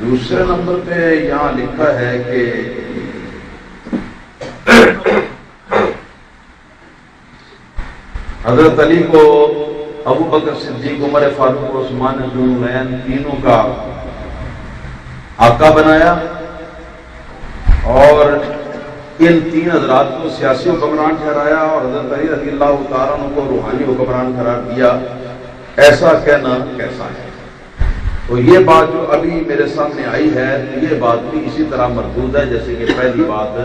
دوسرے نمبر پہ یہاں لکھا ہے کہ حضرت علی کو ابو بکر صدیق، عمر فاروق اور عثمان ذو النورین تینوں کا آقا بنایا، اور ان تین حضرات کو سیاسی حکمران ٹھہرایا اور حضرت علی رضی اللہ تعالیٰ عنہ کو روحانی حکمران قرار دیا۔ ایسا کہنا کیسا ہے؟ تو یہ بات جو ابھی میرے سامنے آئی ہے، یہ بات بھی اسی طرح مردود ہے جیسے کہ پہلی بات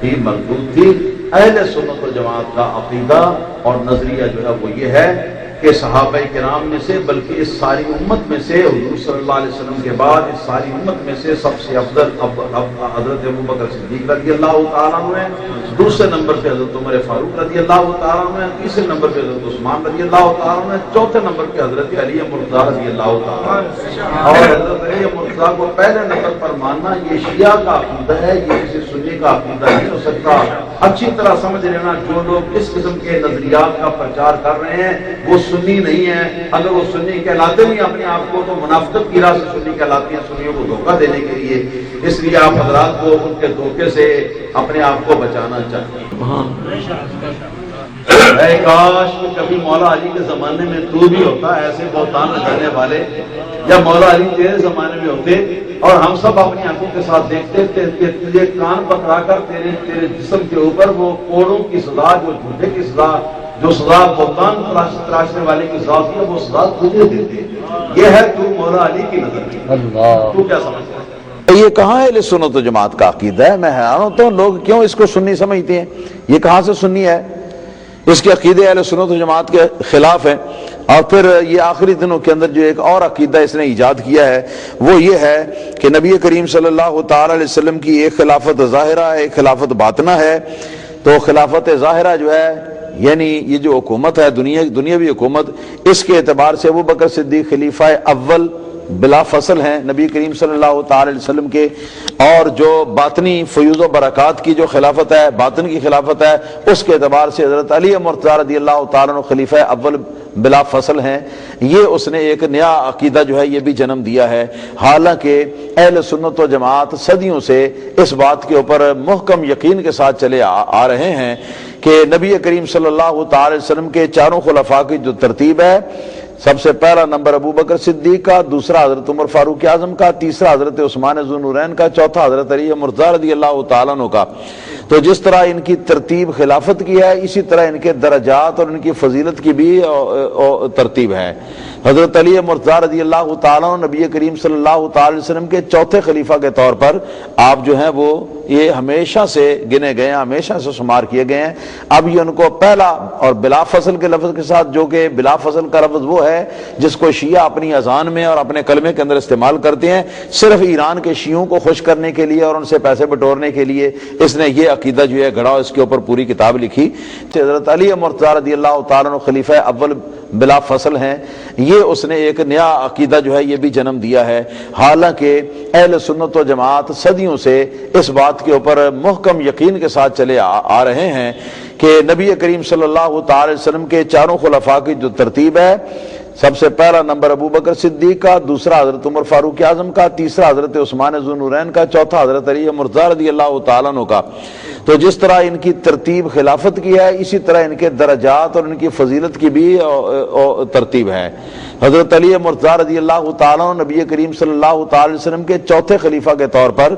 بھی مردود تھی۔ اہل سنت و جماعت کا عقیدہ اور نظریہ جو ہے وہ یہ ہے کہ صحابہ کرام میں سے، بلکہ اس ساری امت میں سے، حضور صلی اللہ علیہ وسلم کے بعد اس ساری امت میں سے سب سے افضل حضرت ابو بکر صدیق رضی اللہ تعالیٰ عنہ ہیں، دوسرے نمبر پہ حضرت عمر فاروق رضی اللہ تعالیٰ عنہ ہیں، تیسرے نمبر پہ حضرت عثمان رضی اللہ تعالیٰ عنہ ہیں، چوتھے نمبر پہ حضرت علی مرتضیٰ رضی اللہ تعالیٰ عنہ۔ اور حضرت علی مرتضیٰ کو پہلے نمبر پر ماننا یہ شیعہ کا عقیدہ ہے، یہ کسی سنی کا عقیدہ نہیں ہو سکتا۔ اچھی طرح سمجھ لینا، جو لوگ اس قسم کے نظریات کا پرچار کر رہے ہیں وہ سنی نہیں ہے۔ اگر وہ سنی کہلاتے نہیں اپنے آپ کو تو منافقت کی راہ سے سنی کہلاتے ہیں، سنیوں کو دھوکہ دینے کے لیے۔ اس لیے آپ حضرات کو ان کے دھوکے سے اپنے آپ کو بچانا چاہیے۔ اے کاش کہ کبھی مولا علی کے زمانے میں تو بھی ہوتا ایسے بہتان لگانے والے، یا مولا علی تیرے زمانے میں ہوتے اور ہم سب اپنی آنکھوں کے ساتھ دیکھتے کہ تجھے کان پکڑا کر تیرے جسم کے اوپر وہ کوڑوں کی سزا، جو جھوٹے کی سزا، جو سزا بہتان تراشنے والے کی سزا ہے، وہ سزا تجھے دیتے۔ یہ ہے تو مولا علی کی نظر میں، تو کیا سمجھتا ہے؟ یہ کہاں اہل سنت و جماعت کا عقیدہ ہے؟ میں حیران ہوتا ہوں لوگ کیوں اس کو سنی سمجھتے ہیں۔ یہ کہاں سے سنی ہے؟ اس کے عقیدے اہل سنت و جماعت کے خلاف ہیں۔ اور پھر یہ آخری دنوں کے اندر جو ایک اور عقیدہ اس نے ایجاد کیا ہے وہ یہ ہے کہ نبی کریم صلی اللہ تعالی علیہ وسلم کی ایک خلافت ظاہرہ ہے، ایک خلافت باطنہ ہے۔ تو خلافت ظاہرہ جو ہے، یعنی یہ جو حکومت ہے دنیاوی حکومت، اس کے اعتبار سے ابو بکر صدیق خلیفہ اول بلا فصل ہیں نبی کریم صلی اللہ تعالی علیہ وسلم کے، اور جو باطنی فیوز و برکات کی جو خلافت ہے، باطن کی خلافت ہے، اس کے اعتبار سے حضرت علی مرتضیٰ رضی اللہ تعالیٰ عنہ خلیفہ اول بلا فصل ہیں۔ یہ اس نے ایک نیا عقیدہ جو ہے یہ بھی جنم دیا ہے، حالانکہ اہل سنت و جماعت صدیوں سے اس بات کے اوپر محکم یقین کے ساتھ چلے آ رہے ہیں کہ نبی کریم صلی اللہ تعالی وسلم کے چاروں خلفاء کی جو ترتیب ہے، سب سے پہلا نمبر ابو بکر صدیق کا، دوسرا حضرت عمر فاروق اعظم کا، تیسرا حضرت عثمان ذو النورین کا، چوتھا حضرت علی مرتضیٰ رضی اللہ تعالیٰ عنہ کا۔ تو جس طرح ان کی ترتیب خلافت کی ہے، اسی طرح ان کے درجات اور ان کی فضیلت کی بھی ترتیب ہے۔ حضرت علی مرتضیٰ رضی اللہ تعالیٰ عنہ نبی کریم صلی اللہ تعالی وسلم کے چوتھے خلیفہ کے طور پر آپ جو ہیں وہ یہ ہمیشہ سے گنے گئے ہیں، ہمیشہ سے شمار کیے گئے ہیں۔ اب یہ ان کو پہلا اور بلا فصل کے لفظ کے ساتھ، جو کہ بلا فصل کا لفظ وہ ہے جس کو شیعہ اپنی اذان میں اور اپنے کلمے کے اندر استعمال کرتے ہیں، صرف ایران کے شیعوں کو خوش کرنے کے لیے اور ان سے پیسے بٹورنے کے لیے اس نے یہ عقیدہ جو ہے گھڑا، اس کے اوپر پوری کتاب لکھی۔ حضرت علی مرتضیٰ رضی اللہ تعالیٰ عنہ خلیفہ اول بلا فصل ہیں، یہ اس نے ایک نیا عقیدہ جو ہے یہ بھی جنم دیا ہے، حالانکہ اہل سنت و جماعت صدیوں سے اس بات کے اوپر محکم یقین کے ساتھ چلے آ رہے ہیں کہ نبی کریم صلی اللہ تعالی وسلم کے چاروں خلفاء کی جو ترتیب ہے، سب سے پہلا نمبر ابو بکر صدیق کا، دوسرا حضرت عمر فاروق اعظم کا، تیسرا حضرت عثمان ذو النورین کا، چوتھا حضرت علی مرتضیٰ رضی اللہ تعالیٰ عنہ کا۔ تو جس طرح ان کی ترتیب خلافت کی ہے، اسی طرح ان کے درجات اور ان کی فضیلت کی بھی ترتیب ہے۔ حضرت علی مرتضیٰ رضی اللہ تعالیٰ عنہ نبی کریم صلی اللہ تعالی وسلم کے چوتھے خلیفہ کے طور پر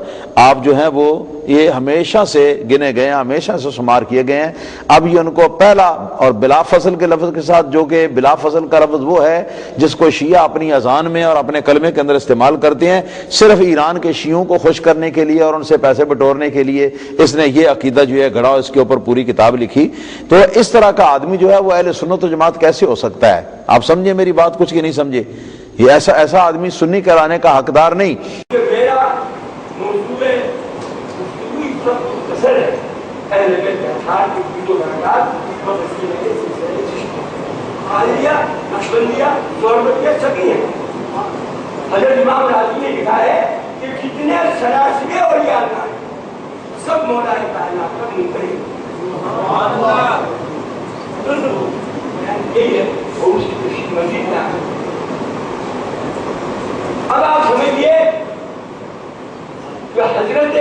آپ جو ہیں وہ یہ ہمیشہ سے گنے گئے ہیں، ہمیشہ سے شمار کیے گئے ہیں۔ اب یہ ان کو پہلا اور بلا فصل کے لفظ کے ساتھ، جو کہ بلا فصل کا لفظ وہ ہے جس کو شیعہ اپنی اذان میں اور اپنے کلمے کے اندر استعمال کرتے ہیں، صرف ایران کے شیعوں کو خوش کرنے کے لیے اور ان سے پیسے بٹورنے کے لیے اس نے یہ عقیدہ جو ہے گھڑا، اس کے اوپر پوری کتاب لکھی۔ تو اس طرح کا آدمی جو ہے وہ اہل سنت و جماعت کیسے ہو سکتا ہے؟ آپ سمجھے میری بات کچھ کہ نہیں سمجھے؟ یہ ایسا آدمی سنی کہلانے کا حقدار نہیں۔ حضرت امام راضی نے لکھا ہے کہ کتنے سلاسل اولیاء اللہ سب مولا کائنات کا منکر یہی ہے، اور اس کی مزید نہ۔ اب آپ سمجھیے حضرت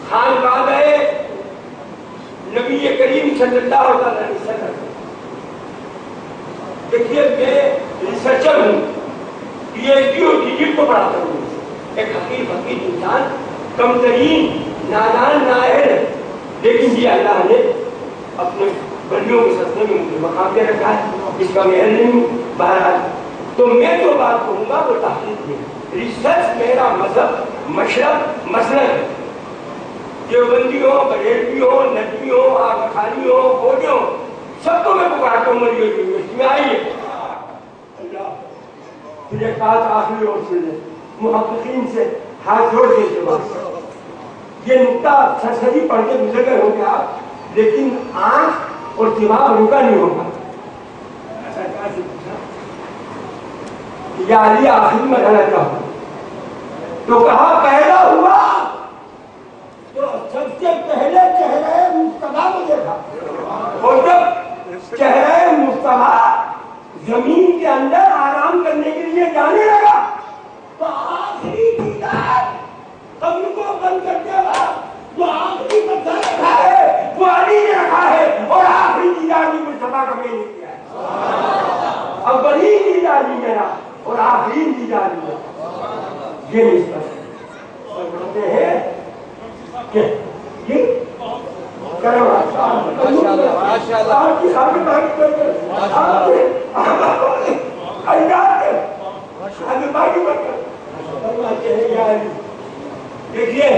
خانقاہ نبی کریم صلی اللہ علیہ وسلم. دیکھیے میں ریسرچر ہوں, پی ایچ ڈی اور ڈیجٹ کو پڑھاتا ہوں. ایک حقیر فقیر انسان, کم ترین نادان نااہل ہے, لیکن یہ اللہ نے اپنے بندیوں کے سطح میں مجھے مقام دے رکھا ہے, اس کا میں نہیں ہوں. بہرحال تو میں جو بات کہوں گا وہ تحقیق ہے. ریسرچ میرا مذہب, مشرب, مسلک ہے. دیوبندی ہو, بریلوی ہو, ندوی ہو, آگاخانی ہو, فوجی ہو, سب کو میں پکارتا ہوں مری یونیورسٹی میں آئیے. اللہ تجھے کہا تھا آخری اور سن لے, محققین سے ہاتھ جوڑ کے جواب. یہ نکتہ سرسری پڑھ کے گزر گئے ہو گیا, لیکن آنکھ اور دماغ رکا نہیں ہوگا. سرکار سے پوچھا یا علی آخری مرحلہ کیا ہوا, تو کہا پیدا ہوا تو سب سے پہلے چہرہ مصطفیٰ کو دیکھا, اور جب چہرہ مصطفیٰ زمین کے اندر آرام کرنے کے لیے جانے لگا تو آخری دیدار قبر کو بند کرتے وقت جو آخری پتھر رکھا ہے وہ علی نے رکھا ہے, اور آخری دیدار بھی مصطفیٰ کا میں نے کیا ہے. اب بڑی دیدار بھی میرا اور آخری دیدار بھی میرا, یہ نسبت ہے. اور کہتے ہیں کہ یہ کرو ماشاءاللہ آپ کی خاطر بات کرتے آپ کے اجداد کے خاطر بات کرتے اللہ کہے یا علی. دیکھیے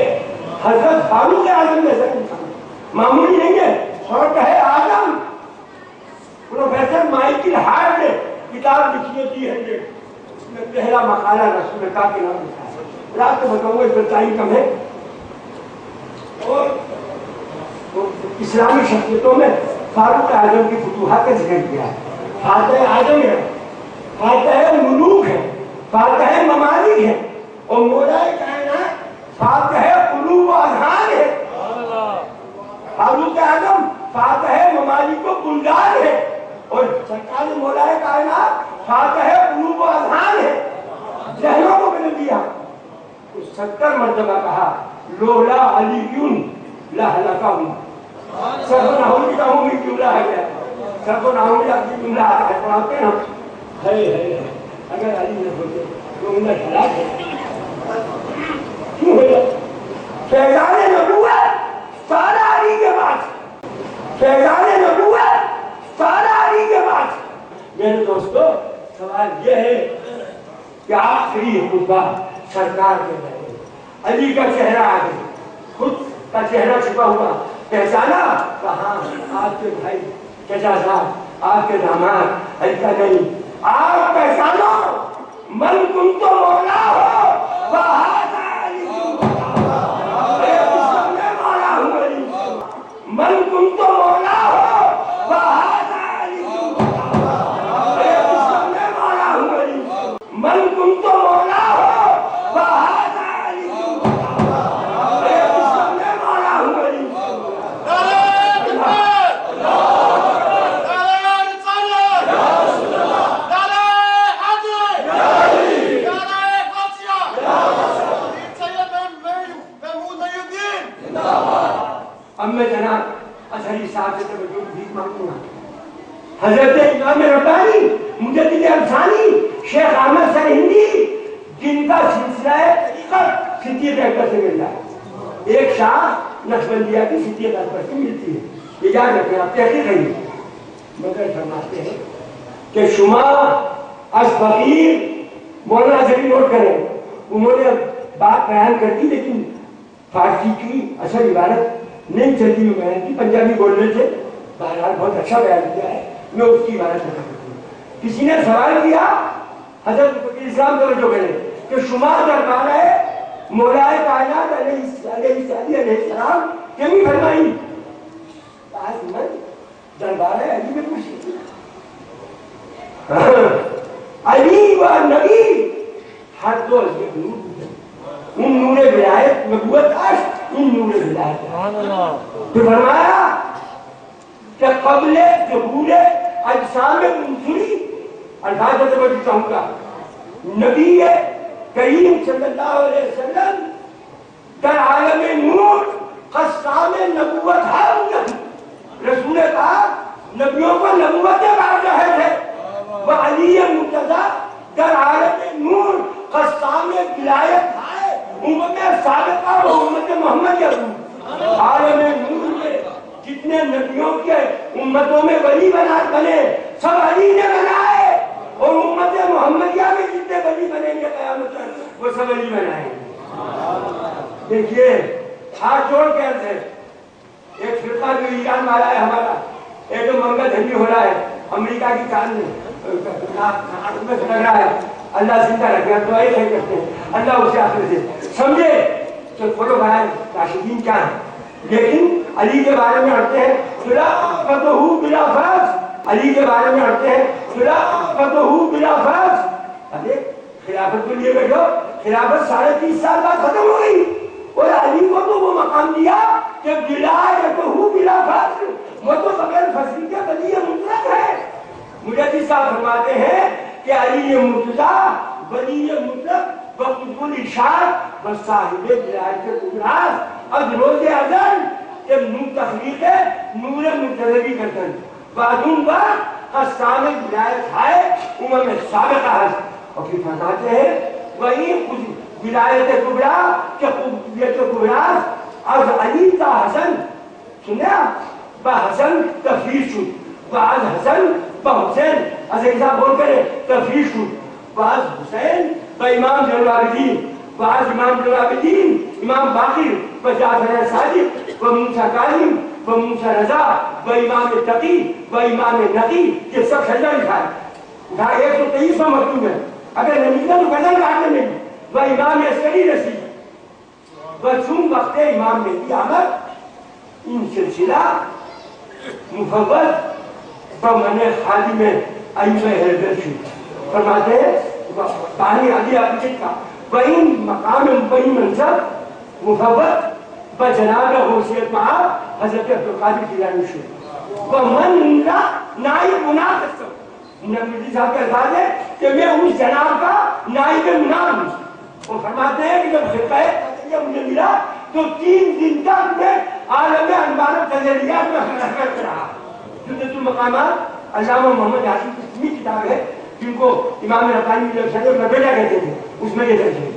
حضرت فاروق اعظم جیسا انسان معمولی نہیں ہے, اور کہے آدم. پروفیسر مائیکل ہارٹ نے کتاب لکھی ہے 300, اس میں پہلا مقالہ رسول اللہ کے نام لکھا ہے. رات کو بتاؤں گا, اس میں ٹائم کم ہے. اور اسلامی شخصیتوں میں فاروق اعظم کی فتوحات کا ذکر کیا ہے. فاتح اعظم ہے, فاتح ملوک ہے, فاتح ممالک ہے, اور مولا کائنات فاتح قلوب و اذہان ہے. فاروق اعظم فاتح ممالک و بلدان ہے, اور سرکار مولا کائنات فاتح قلوب و اذہان ہے. ذہنوں کو بدل دیا. 70 مرتبہ کہا لولا علی لہلکہم. سب ناؤں کا ہوں بھی جملہ ہے کیا, سب ناؤں کا جملہ ہے پڑھاتے ہیں ہم. ہے اگر علی نہ ہوتے تو انہیں ہلاک ہے. کیوں ہے فیضان نبوت سارا علی کے پاس, فیضان نبوت سارا علی کے پاس. میرے دوستو سوال یہ ہے کہ آخری خطبہ سرکار کے رہے, علی کا چہرہ آگے, خود کا چہرہ چھپا ہوا, پہچانا کہاں آپ کے بھائی چچا صاحب آپ کے داماد علی کا نہیں. آپ پہچانو من کن تو مولا ہو وہذا علی میں مولا ہوں علی. من کن تو مولا ہو وہذا علی میں مولا ہوں علی. من کن تو مولا ہو وہذا علی میں مولا ہوں علی. اب میں جناب اظہری صاحب سے توجہ بھیک مانگوں گا. حضرت امام ربانی مجدد افسانی شیخ احمد سرہندی جن کا سلسلہ طریقت ستیت اکبر سے ملتا ہے, ایک شاہ نقشبندیہ کی ستیت اکبر سے ملتی ہے. یہ یاد رکھیں آپ تحقیق رہی مگر فرماتے ہیں کہ شما از فقیر مولانا ضری نوٹ کریں, انہوں نے بات بیان کر دی لیکن فارسی کی اصل عبارت نہیں چلتی ہوئی بیان کی, پنجابی بول رہے تھے. بہرحال بہت اچھا بیان کیا ہے, میں اس کی عبارت کرتا ہوں. کسی نے سوال کیا حضرت فقیر اسلام توجہ کریں کہ شما دربار ہے مولا کائنات علیہ السلام کیوں فرمائی. آج میں دربار ہے علی میں پوچھی علی و نبی ہر دو ان نور ولایت نبوت عشق ان نور ولایت. تو فرمایا کہ قبل ظہور اجسام منصوری الفاظ سے میں چاہوں گا نبی کریم صلی اللہ علیہ وسلم در عالم نور قسام نبوت ہے رسول پاک نبیوں کو نبوتیں بانٹ رہے تھے. وہ علی مرتضیٰ در عالم نور قسام ولایت ہے امت سابقہ و امت محمد عالم نور میں جتنے نبیوں کے امتوں میں ولی بنے سب علی نے بنائے اور امت محمدیہ میں جتنے ولی بنیں گے قیامت تک وہ سب علی بنائیں گے. دیکھیے ہاتھ جوڑ کے عرض ہے ایک فرقہ جو ایران والا ہے ہمارا ایک تو منگل دھنی ہو رہا ہے امریکہ کی کان میں لگ رہا ہے. اللہ زندہ رکھے تو ایک کرتے ہیں اللہ اسے آخر سے سمجھے تو کھولو بھائی راشدین کیا ہے. لیکن علی کے بارے میں ہٹتے ہیں خلافته بلا فرض. علی کے بارے میں ہٹتے ہیں خلافته بلا فرض. ارے خلافت کے لیے بیٹھو خلافت 3.5 سال بعد ختم ہو گئی اور علی کو تو وہ مقام دیا کہ ولایتہ بلا فرض. وہ تو بغیر فضل کے ولی مطلق ہے. مجدد صاحب فرماتے ہیں کہ علی مرتضیٰ ولی مطلق وقت الارشاد و صاحب ولایت کبریٰ از روز ازل کہ نور تخلیق ہے نور منتظری کرتن بعدون وقت قسام ولایت ہے امم سابقہ ہے. اور پھر فرماتے ہیں وہی ولایت کبریٰ کہ قبولیت کبریٰ از علی تا حسن سنیا با حسن تفریح شد و از حسن با حسین از ایک صاحب بول کرے تفریح شد و از حسین با امام زین العابدین و از امام زین العابدین امام باقر و جعفر صادق و موسیٰ کاظم و موسیٰ رضا و امام تقی و امام نقی یہ سب سجدہ لکھا ہے. 123 میں مکتوب ہے اگر نمیدہ تو غزل کاٹنے میں و امام عسکری رسید و چون وقت امام مہدی احمد ان سلسلہ مفوض بمن خادم ایوب حیدر شد. فرماتے ہیں بانی علی عبدالجد کا وہی مقام وہی منصب مفوض بجناب حسین معاب حضرت عبدالقادر جیلانی شد. ومن نائب منافس نبی صاحب کا الفاظ ہے کہ میں اس جناب کا نائب منام ہوں. وہ فرماتے ہیں کہ جب فرقہ قدریہ مجھے ملا تو 3 دن تک میں عالم انوار و تجلیات میں حرکت رہا. جدت المقامات علامہ محمد حاشم کی کتاب ہے جن کو امام ربانی میں بیٹا کہتے تھے اس میں یہ درج ہے.